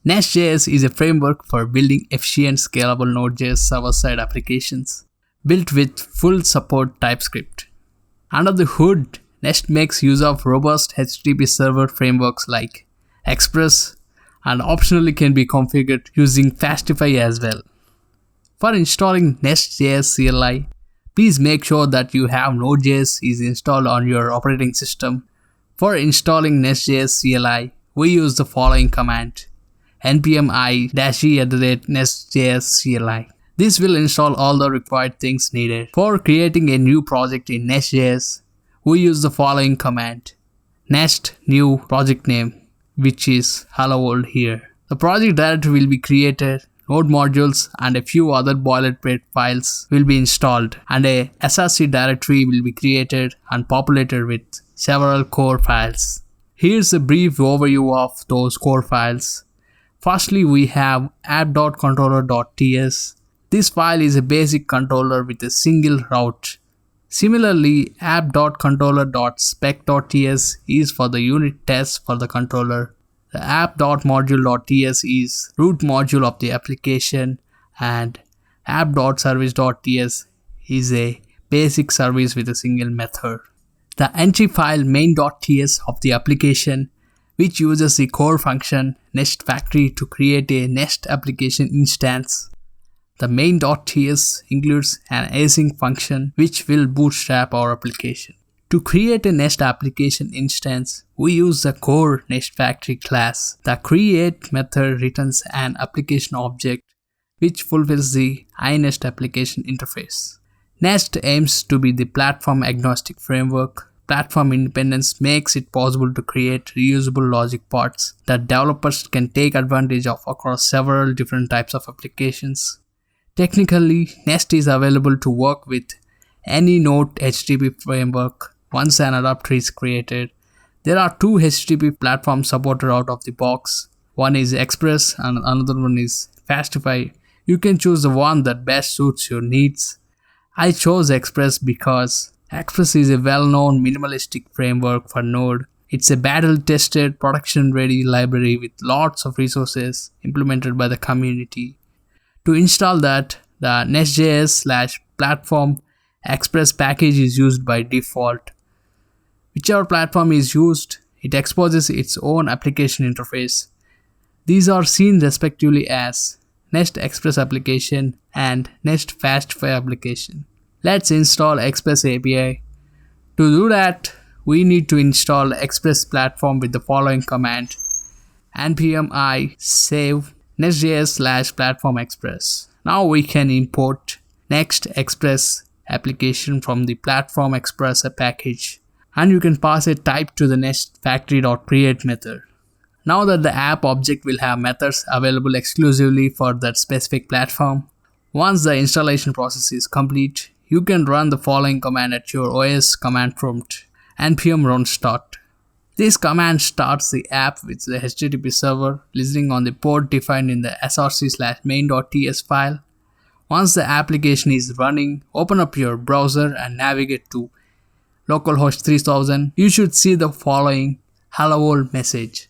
NestJs is a framework for building efficient, scalable Node.js server-side applications built with full support TypeScript. Under the hood, Nest makes use of robust HTTP server frameworks like Express and optionally can be configured using Fastify as well. For installing Nest Js Cli, please make sure that you have Node.js is installed on your operating system. For installing Nest Js Cli, we use the following command: npm i-g@Nest Js Cli. This will install all the required things needed. For creating a new project in Nest.js, we use the following command: nest new project name, which is hello world here. The project directory will be created, node modules and a few other boilerplate files will be installed, and a src directory will be created and populated with several core files. Here's a brief overview of those core files. Firstly, we have app.controller.ts. This file is a basic controller with a single route. Similarly, app.controller.spec.ts is for the unit tests for the controller. The app.module.ts is root module of the application, and app.service.ts is a basic service with a single method. The entry file main.ts of the application, which uses the core function Nest Factory to create a Nest application instance. The main.ts includes an async function which will bootstrap our application. To create a Nest application instance, we use the core Nest Factory class. The create method returns an application object which fulfills the iNest application interface. Nest aims to be the platform agnostic framework. Platform independence makes it possible to create reusable logic parts that developers can take advantage of across several different types of applications. Technically, Nest is available to work with any Node HTTP framework once an adapter is created. There are two HTTP platforms supported out of the box. One is Express and another one is Fastify. You can choose the one that best suits your needs. I chose Express because Express is a well-known minimalistic framework for Node. It's a battle-tested, production-ready library with lots of resources implemented by the community. To install that, the NestJs/platform Express package is used by default. Whichever platform is used, it exposes its own application interface. These are seen respectively as Nest Express application and Nest Fastify application. Let's install Express API. To do that, we need to install Express platform with the following command: npm i save nestjs/platform express. Now we can import Next Express application from the platform express package, and you can pass a type to the Nest Factory.create method. Now that the app object will have methods available exclusively for that specific platform, once the installation process is complete, you can run the following command at your OS command prompt: npm run start. This command starts the app with the HTTP server listening on the port defined in the src/main.ts file. Once the application is running, open up your browser and navigate to localhost 3000. You should see the following hello world message.